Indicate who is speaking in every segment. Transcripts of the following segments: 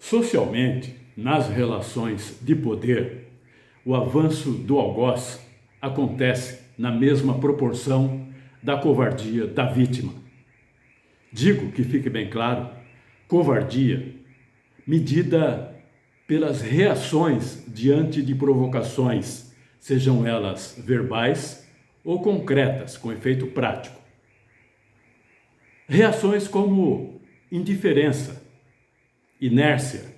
Speaker 1: Socialmente, nas relações de poder, o avanço do algoz acontece na mesma proporção da covardia da vítima. Digo que fique bem claro, covardia medida pelas reações diante de provocações, sejam elas verbais ou concretas, com efeito prático. Reações como indiferença, inércia,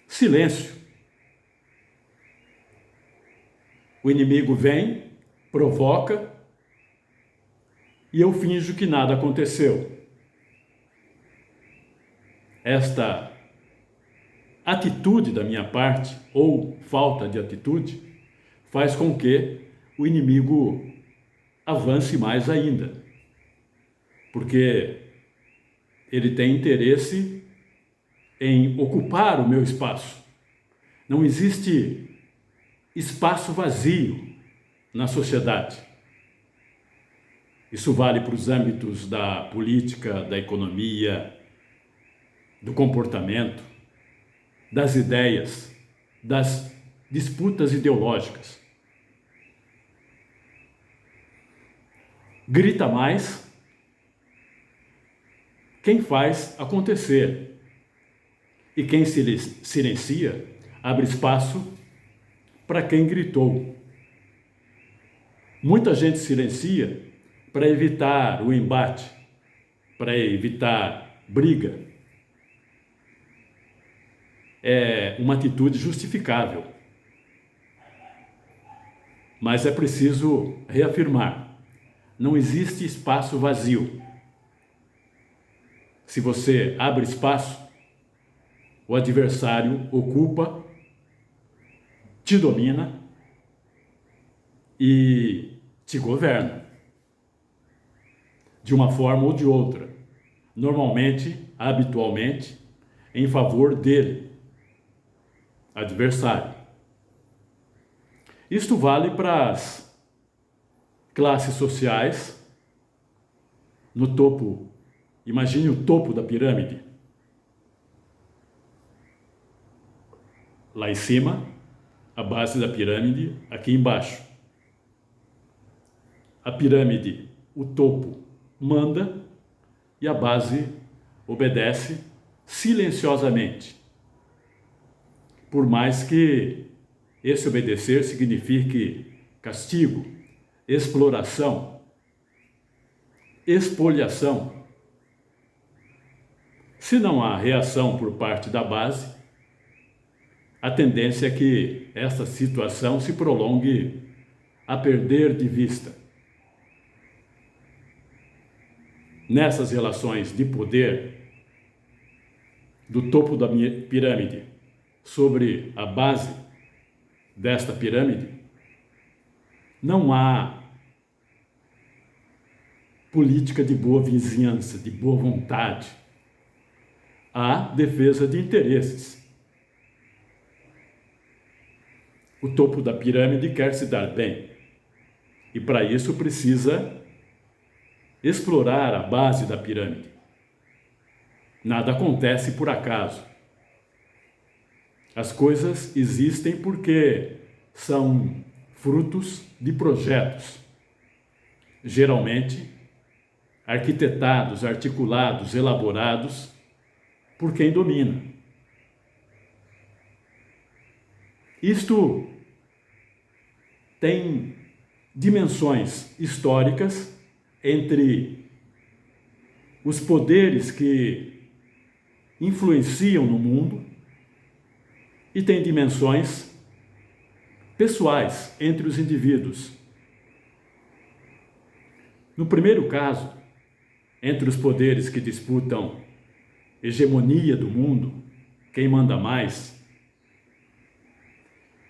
Speaker 1: silêncio. O inimigo vem, provoca e eu finjo que nada aconteceu. Esta atitude da minha parte, ou falta de atitude, faz com que o inimigo avance mais ainda, porque ele tem interesse em ocupar o meu espaço. Não existe espaço vazio na sociedade. Isso vale para os âmbitos da política, da economia, do comportamento, das ideias, das disputas ideológicas. Grita mais quem faz acontecer. E quem se silencia abre espaço para quem gritou. Muita gente silencia para evitar o embate, para evitar briga. É uma atitude justificável. Mas é preciso reafirmar: não existe espaço vazio. Se você abre espaço, o adversário ocupa, te domina e te governa, de uma forma ou de outra, normalmente, habitualmente, em favor dele, adversário. Isto vale para as classes sociais, no topo. Imagine o topo da pirâmide. Lá em cima, a base da pirâmide, aqui embaixo. A pirâmide, o topo, manda e a base obedece silenciosamente. Por mais que esse obedecer signifique castigo, exploração, expoliação. Se não há reação por parte da base, a tendência é que essa situação se prolongue a perder de vista. Nessas relações de poder, do topo da pirâmide sobre a base desta pirâmide, não há política de boa vizinhança, de boa vontade. Há defesa de interesses. O topo da pirâmide quer se dar bem e para isso precisa explorar a base da pirâmide. Nada acontece por acaso. As coisas existem porque são frutos de projetos, geralmente arquitetados, articulados, elaborados por quem domina. Isto tem dimensões históricas entre os poderes que influenciam no mundo e tem dimensões pessoais entre os indivíduos. No primeiro caso, entre os poderes que disputam hegemonia do mundo, quem manda mais,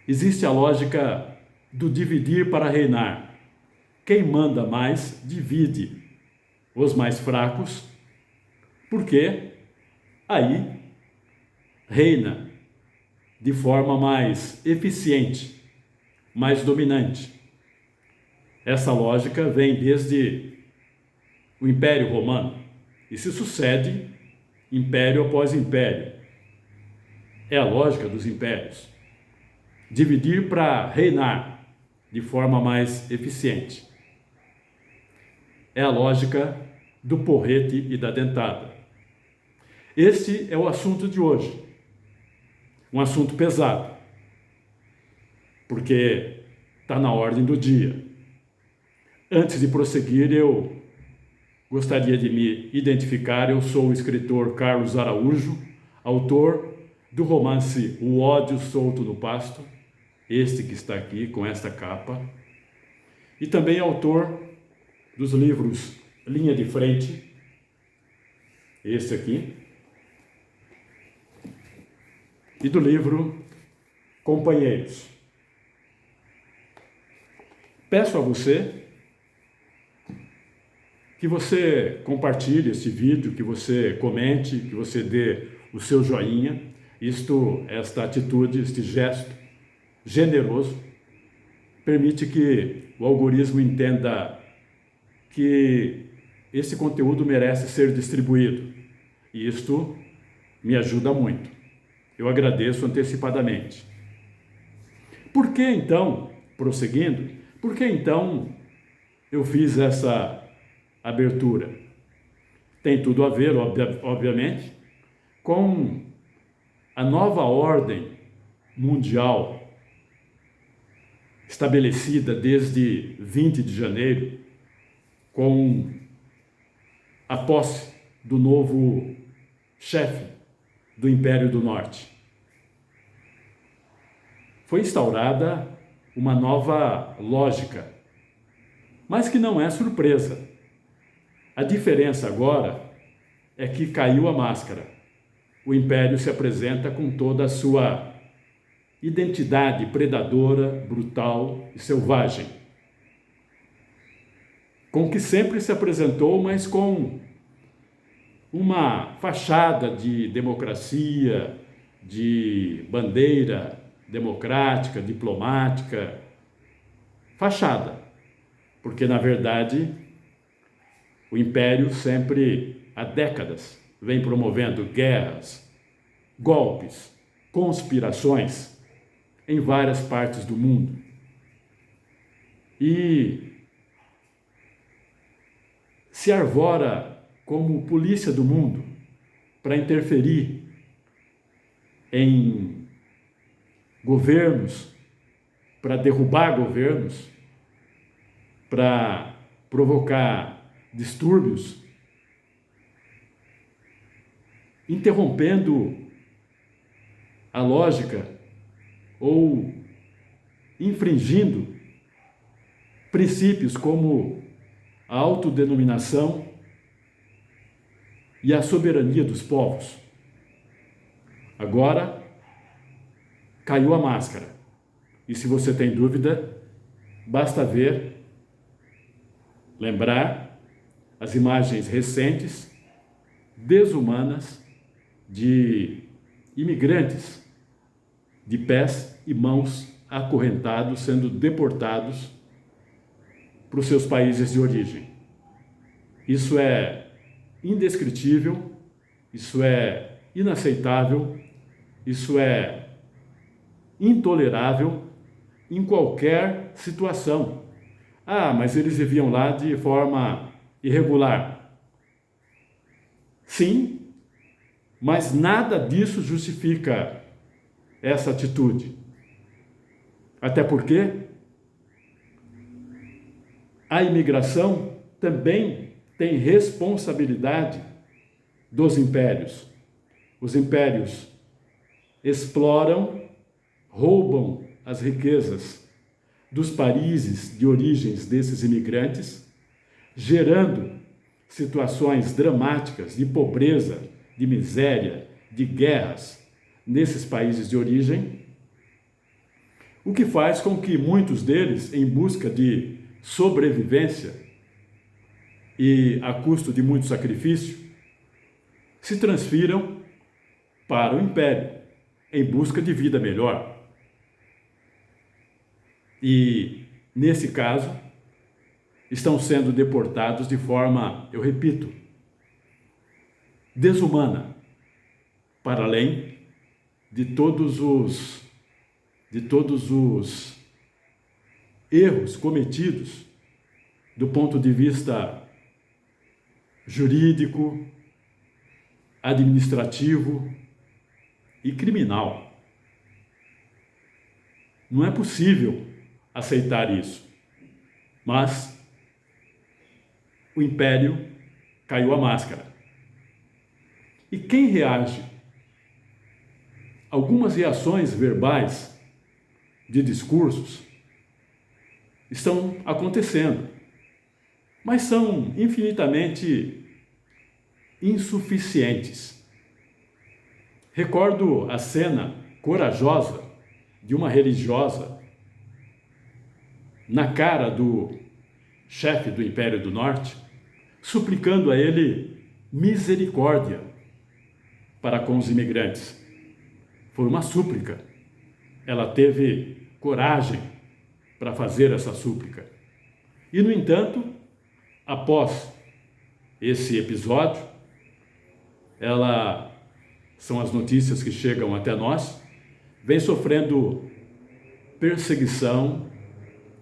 Speaker 1: existe a lógica do dividir para reinar. Quem manda mais, divide os mais fracos, porque aí reina de forma mais eficiente, mais dominante. Essa lógica vem desde o Império Romano e se sucede império após império, É a lógica dos impérios. Dividir para reinar de forma mais eficiente. É a lógica do porrete e da dentada. Este é o assunto de hoje. Um assunto pesado, porque está na ordem do dia. Antes de prosseguir, eu gostaria de me identificar. Eu sou o escritor Carlos Araújo, autor do romance O Ódio Solto no Pasto, este que está aqui com esta capa, e também autor dos livros Linha de Frente, este aqui, e do livro Companheiros. Peço a você que você compartilhe esse vídeo, que você comente, que você dê o seu joinha. Esta atitude, este gesto generoso, permite que o algoritmo entenda que esse conteúdo merece ser distribuído. E isto me ajuda muito. Eu agradeço antecipadamente. Por que então, prosseguindo, por que então eu fiz essa abertura? Tem tudo a ver, obviamente, com a nova ordem mundial estabelecida desde 20 de janeiro, com a posse do novo chefe do Império do Norte. Foi instaurada uma nova lógica, mas que não é surpresa. A diferença agora é que caiu a máscara. O Império se apresenta com toda a sua identidade predadora, brutal e selvagem. Com que sempre se apresentou, mas com uma fachada de democracia, de bandeira democrática, diplomática, fachada, porque na verdade o Império sempre há décadas vem promovendo guerras, golpes, conspirações em várias partes do mundo. E se arvora como polícia do mundo para interferir em governos, para derrubar governos, para provocar distúrbios, interrompendo a lógica ou infringindo princípios como a autodenominação e a soberania dos povos. Agora caiu a máscara. E se você tem dúvida, basta ver, lembrar as imagens recentes, desumanas, de imigrantes de pés e mãos acorrentados, sendo deportados para os seus países de origem. Isso é indescritível, isso é inaceitável, isso é intolerável em qualquer situação. Ah, mas eles viviam lá de forma irregular. Sim, mas nada disso justifica essa atitude. Até porque a imigração também tem responsabilidade dos impérios. Os impérios exploram, roubam as riquezas dos países de origens desses imigrantes, gerando situações dramáticas de pobreza, de miséria, de guerras nesses países de origem, o que faz com que muitos deles, em busca de sobrevivência e a custo de muito sacrifício, se transfiram para o Império, em busca de vida melhor. E, nesse caso, estão sendo deportados de forma, eu repito, desumana, para além de todos os erros cometidos do ponto de vista jurídico, administrativo e criminal. Não é possível aceitar isso. Mas o império caiu a máscara. E quem reage? Algumas reações verbais de discursos estão acontecendo, mas são infinitamente insuficientes. Recordo a cena corajosa de uma religiosa na cara do chefe do Império do Norte, suplicando a ele misericórdia para com os imigrantes. Foi uma súplica. Ela teve coragem para fazer essa súplica. E, no entanto, após esse episódio, são as notícias que chegam até nós, vem sofrendo perseguição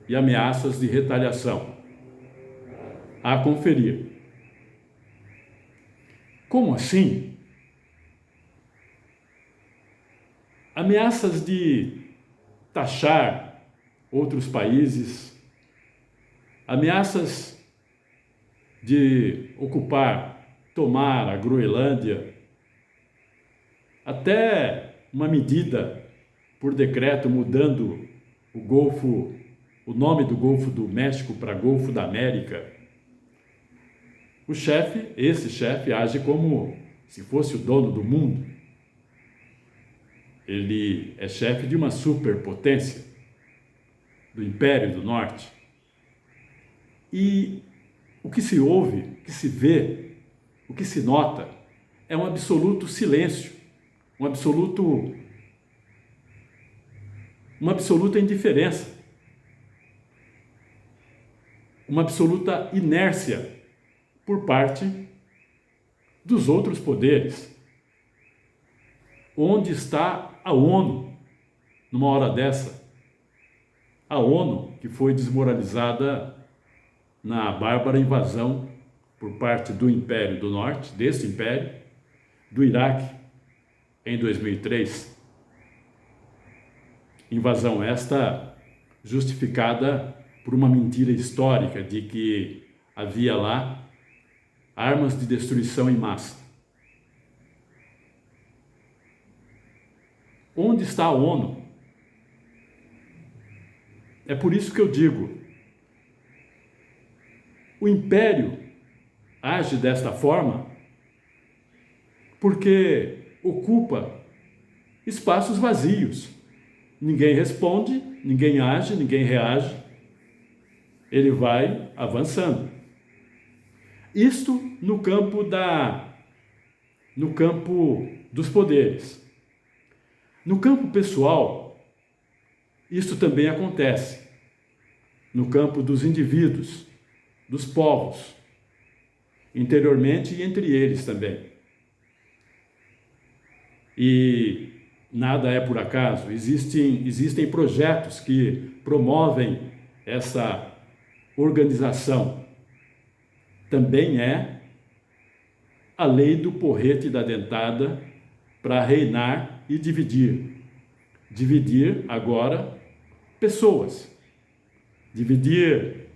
Speaker 1: e ameaças de retaliação. A conferir. Como assim? Ameaças de taxar outros países, ameaças de tomar a Groenlândia, até uma medida por decreto mudando o nome do Golfo do México para Golfo da América. Esse chefe age como se fosse o dono do mundo. Ele é chefe de uma superpotência, do Império do Norte. E o que se ouve, o que se vê, o que se nota, é um absoluto silêncio, uma absoluta indiferença, uma absoluta inércia por parte dos outros poderes. Onde está a ONU numa hora dessa? A ONU, que foi desmoralizada na bárbara invasão por parte do Império do Norte, desse império, do Iraque, em 2003. Invasão esta justificada por uma mentira histórica de que havia lá armas de destruição em massa. Onde está a ONU? É por isso que eu digo, o império age desta forma porque ocupa espaços vazios. Ninguém responde, ninguém age, ninguém reage. Ele vai avançando. Isto no campo dos poderes. No campo pessoal, isto também acontece. No campo dos indivíduos, dos povos, interiormente e entre eles também. E nada é por acaso. Existem projetos que promovem essa organização. Também é a lei do porrete e da dentada para reinar e dividir. Dividir agora pessoas. Dividir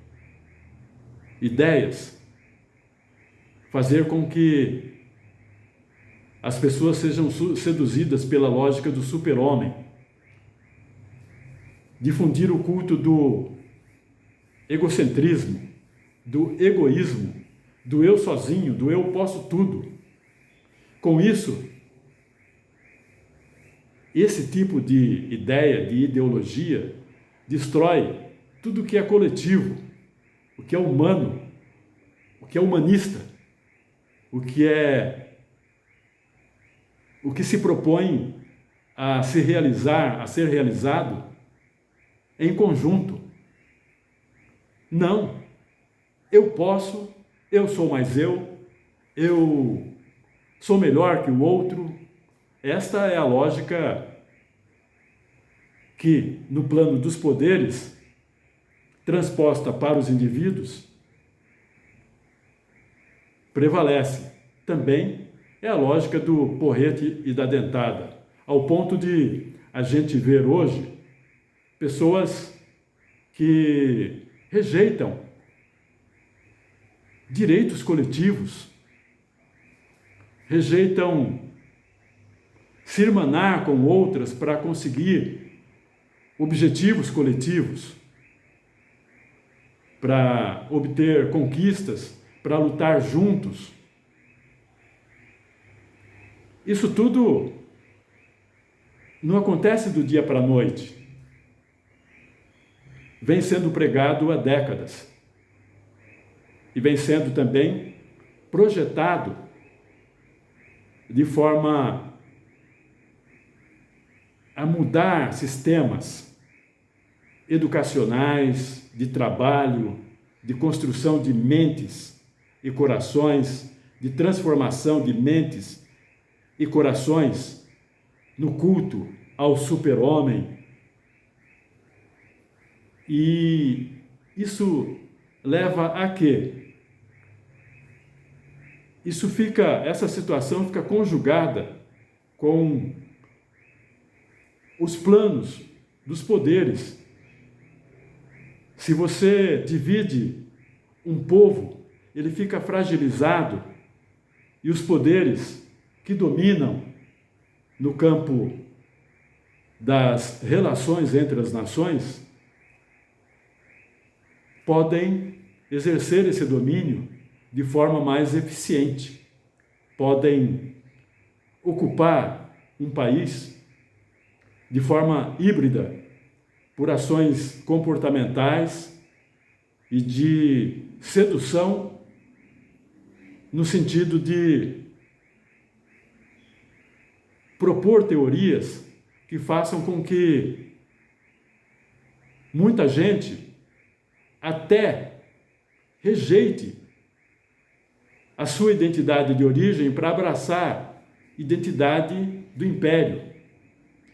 Speaker 1: ideias. Fazer com que as pessoas sejam seduzidas pela lógica do super-homem. Difundir o culto do egocentrismo, do egoísmo, do eu sozinho, do eu posso tudo. Com isso, esse tipo de ideia, de ideologia, destrói tudo o que é coletivo, o que é humano, o que é humanista, o que se propõe a se realizar, a ser realizado em conjunto. Não, eu posso, eu sou mais eu sou melhor que o outro, Esta é a lógica que, no plano dos poderes, transposta para os indivíduos, prevalece. Também é a lógica do porrete e da dentada, ao ponto de a gente ver hoje pessoas que rejeitam direitos coletivos, rejeitam se irmanar com outras para conseguir objetivos coletivos, para obter conquistas, para lutar juntos. Isso tudo não acontece do dia para a noite. Vem sendo pregado há décadas. E vem sendo também projetado de forma a mudar sistemas educacionais, de trabalho, de construção de mentes e corações, de transformação de mentes e corações no culto ao super-homem. E isso leva a quê? Essa situação fica conjugada com os planos dos poderes. Se você divide um povo, ele fica fragilizado, e os poderes que dominam no campo das relações entre as nações podem exercer esse domínio de forma mais eficiente, podem ocupar um país de forma híbrida por ações comportamentais e de sedução, no sentido de propor teorias que façam com que muita gente até rejeite a sua identidade de origem para abraçar a identidade do império.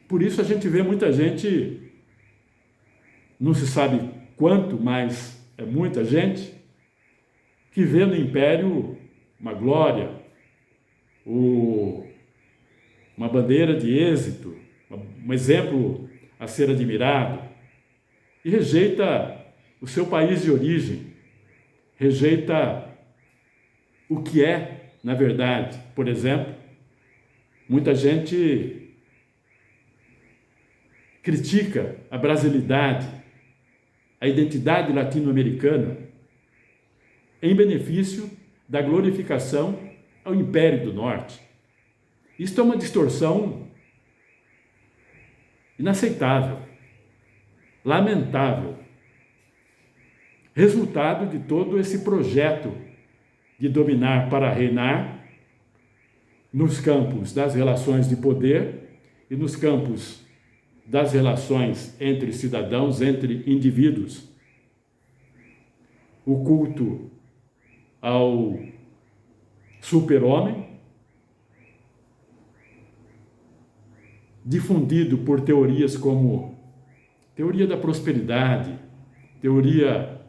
Speaker 1: Por isso a gente vê muita gente, não se sabe quanto, mas é muita gente, que vê no império uma glória, uma bandeira de êxito, um exemplo a ser admirado, e rejeita o seu país de origem, rejeita o que é, na verdade. Por exemplo, muita gente critica a brasilidade, a identidade latino-americana, em benefício da glorificação ao Império do Norte. Isto é uma distorção inaceitável, lamentável, resultado de todo esse projeto de dominar para reinar nos campos das relações de poder e nos campos das relações entre cidadãos, entre indivíduos. O culto ao super-homem, difundido por teorias como teoria da prosperidade, teoria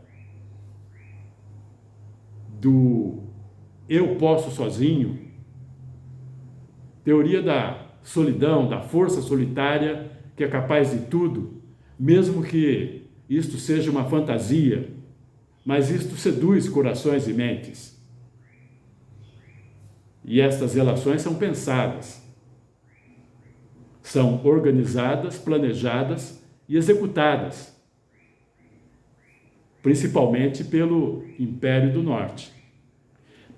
Speaker 1: do eu posso sozinho, teoria da solidão, da força solitária que é capaz de tudo, mesmo que isto seja uma fantasia, mas isto seduz corações e mentes. E estas relações são pensadas, são organizadas, planejadas e executadas, principalmente pelo Império do Norte.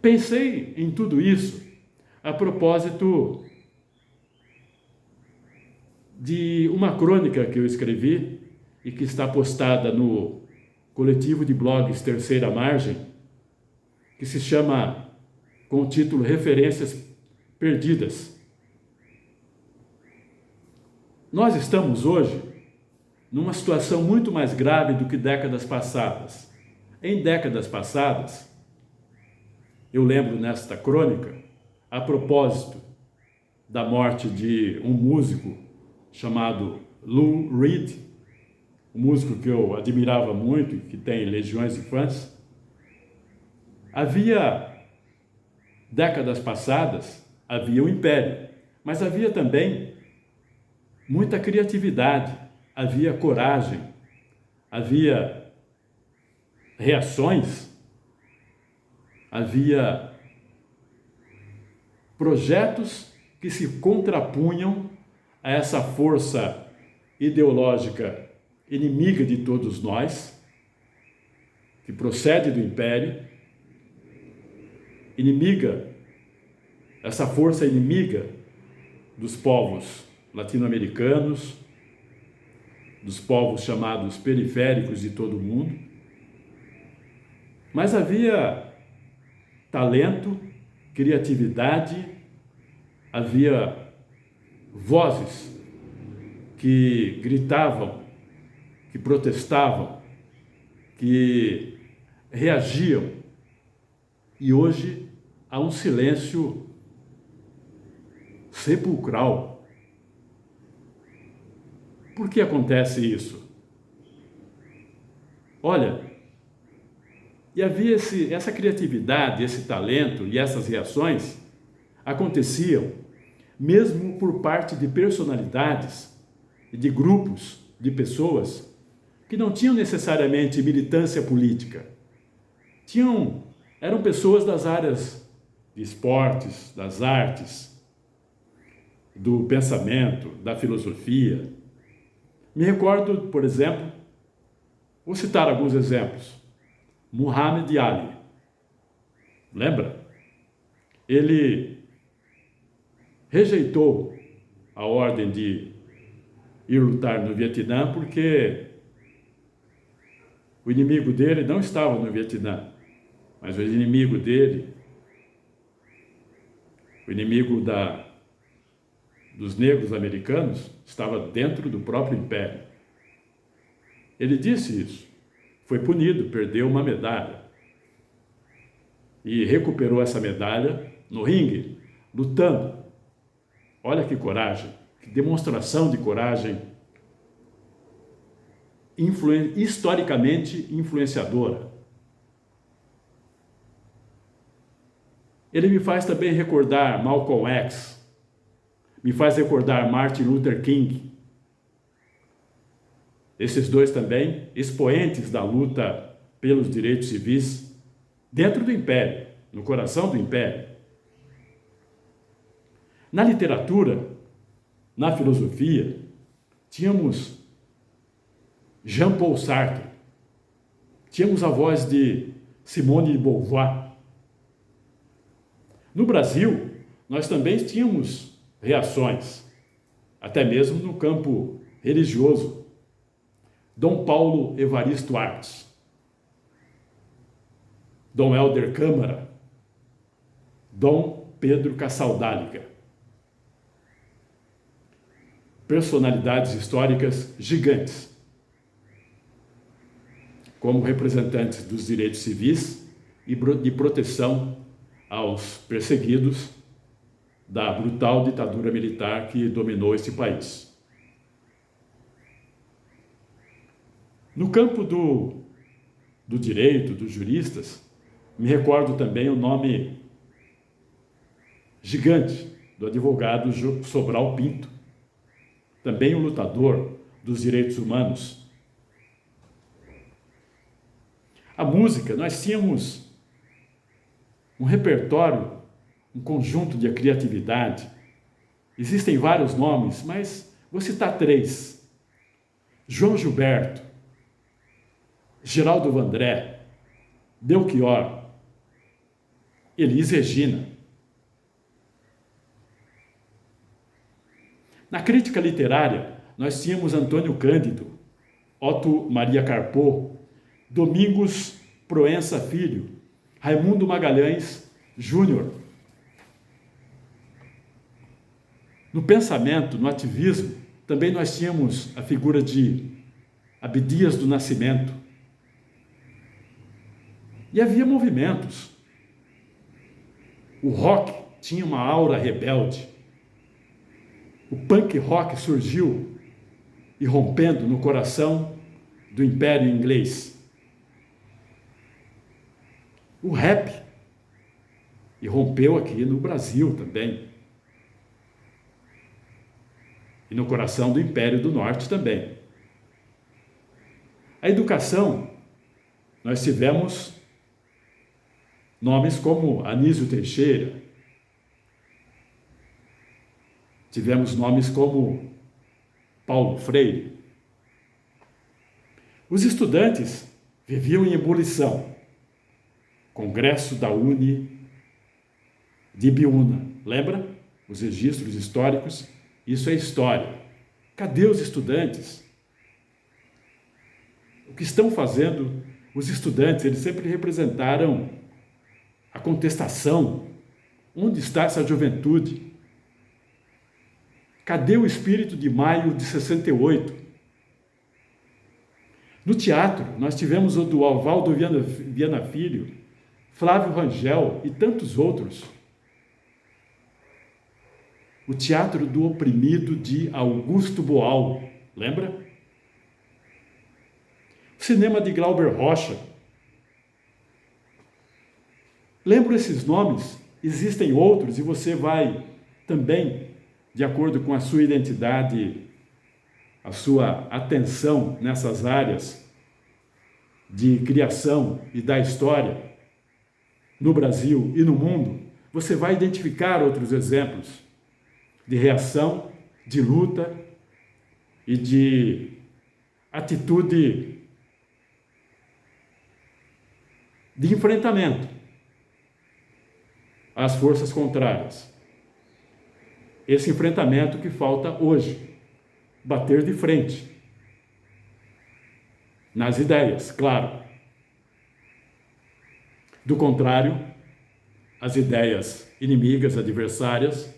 Speaker 1: Pensei em tudo isso a propósito de uma crônica que eu escrevi e que está postada no coletivo de blogs Terceira Margem, que se chama, com o título Referências Perdidas. Nós estamos hoje numa situação muito mais grave do que décadas passadas. Em décadas passadas, eu lembro nesta crônica, a propósito da morte de um músico chamado Lou Reed, um músico que eu admirava muito e que tem legiões de fãs. Havia, décadas passadas, havia o império, mas havia também muita criatividade, havia coragem, havia reações, havia projetos que se contrapunham a essa força ideológica inimiga de todos nós, que procede do império, inimiga, essa força inimiga dos povos latino-americanos, dos povos chamados periféricos de todo o mundo. Mas havia talento, criatividade, havia vozes que gritavam, que protestavam, que reagiam. E hoje há um silêncio sepulcral. Por que acontece isso? Olha, e havia essa criatividade, esse talento e essas reações aconteciam mesmo por parte de personalidades e de grupos de pessoas que não tinham necessariamente militância política. Eram pessoas das áreas de esportes, das artes, do pensamento, da filosofia. Me recordo, por exemplo, vou citar alguns exemplos. Muhammad Ali. Lembra? Ele rejeitou a ordem de ir lutar no Vietnã porque o inimigo dele não estava no Vietnã, mas o inimigo dele, o inimigo dos negros americanos, estava dentro do próprio império. Ele disse isso, foi punido, perdeu uma medalha e recuperou essa medalha no ringue, lutando. Olha que coragem, que demonstração de coragem historicamente influenciadora. Ele me faz também recordar Malcolm X, me faz recordar Martin Luther King. Esses dois também, expoentes da luta pelos direitos civis dentro do Império, no coração do Império. Na literatura, na filosofia, tínhamos Jean-Paul Sartre, tínhamos a voz de Simone de Beauvoir. No Brasil, nós também tínhamos reações, até mesmo no campo religioso. Dom Paulo Evaristo Artes, Dom Helder Câmara, Dom Pedro Cassaldáliga. Personalidades históricas gigantes, como representantes dos direitos civis e de proteção aos perseguidos da brutal ditadura militar que dominou este país. No campo do direito, dos juristas, me recordo também o nome gigante do advogado Sobral Pinto, também um lutador dos direitos humanos. A música, nós tínhamos um repertório, um conjunto de criatividade. Existem vários nomes, mas vou citar 3. João Gilberto, Geraldo Vandré, Belchior, Elis Regina. Na crítica literária, nós tínhamos Antônio Cândido, Otto Maria Carpo, Domingos Proença Filho, Raimundo Magalhães Júnior. No pensamento, no ativismo, também nós tínhamos a figura de Abdias do Nascimento. E havia movimentos. O rock tinha uma aura rebelde. o punk rock surgiu irrompendo no coração do Império Inglês. O rap irrompeu aqui no Brasil também. E no coração do Império do Norte também. A educação, nós tivemos nomes como Anísio Teixeira, tivemos nomes como Paulo Freire. Os estudantes viviam em ebulição. Congresso da UNE de Ibiúna, lembra? Os registros históricos, isso é história. Cadê os estudantes? O que estão fazendo os estudantes? Eles sempre representaram a contestação. Onde está essa juventude? Cadê o espírito de maio de 68? No teatro, nós tivemos o do Oswaldo Viana Filho, Flávio Rangel e tantos outros. O Teatro do Oprimido de Augusto Boal, lembra? O cinema de Glauber Rocha. Lembra esses nomes? Existem outros e você vai também, de acordo com a sua identidade, a sua atenção nessas áreas de criação e da história, no Brasil e no mundo, você vai identificar outros exemplos de reação, de luta e de atitude de enfrentamento às forças contrárias. Esse enfrentamento que falta hoje, bater de frente nas ideias, claro. Do contrário, as ideias inimigas, adversárias,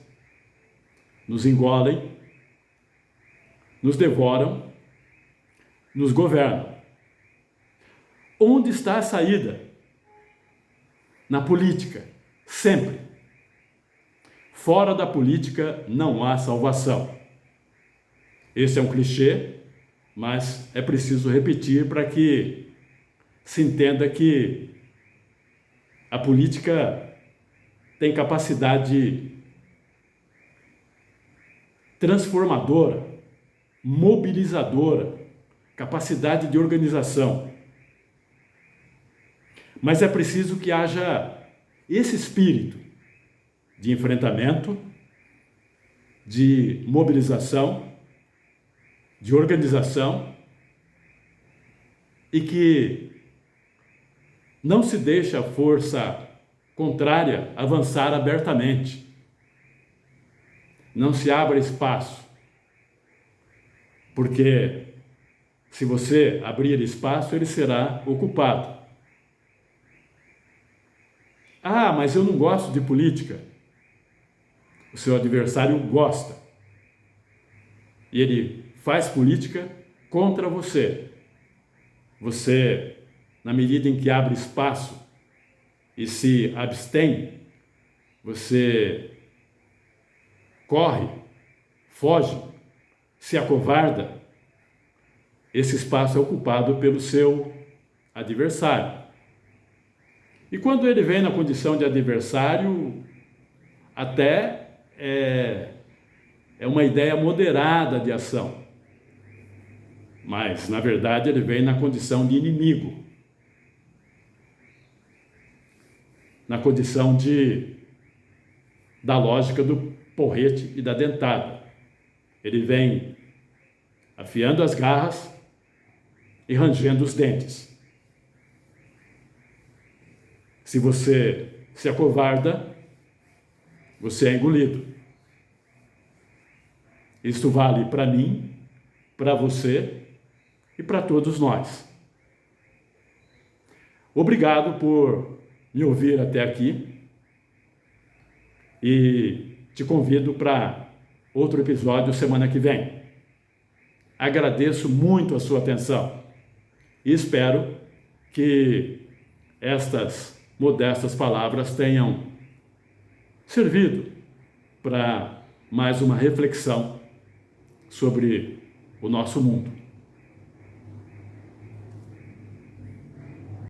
Speaker 1: nos engolem, nos devoram, nos governam. Onde está a saída? Na política, sempre. Fora da política não há salvação. Esse é um clichê, mas é preciso repetir para que se entenda que a política tem capacidade transformadora, mobilizadora, capacidade de organização. Mas é preciso que haja esse espírito de enfrentamento, de mobilização, de organização, e que não se deixe a força contrária avançar abertamente. Não se abra espaço, porque se você abrir espaço, ele será ocupado. Ah, mas eu não gosto de política. O seu adversário gosta. E ele faz política contra você. Você, na medida em que abre espaço e se abstém, você corre, foge, se acovarda, esse espaço é ocupado pelo seu adversário. E quando ele vem na condição de adversário, até é uma ideia moderada de ação. Mas, na verdade, ele vem na condição de inimigo. Na condição da lógica do porrete e da dentada. Ele vem afiando as garras e rangendo os dentes. Se você se acovarda, você é engolido. Isto vale para mim, para você e para todos nós. Obrigado por me ouvir até aqui e te convido para outro episódio semana que vem. Agradeço muito a sua atenção e espero que estas modestas palavras tenham servido para mais uma reflexão sobre o nosso mundo.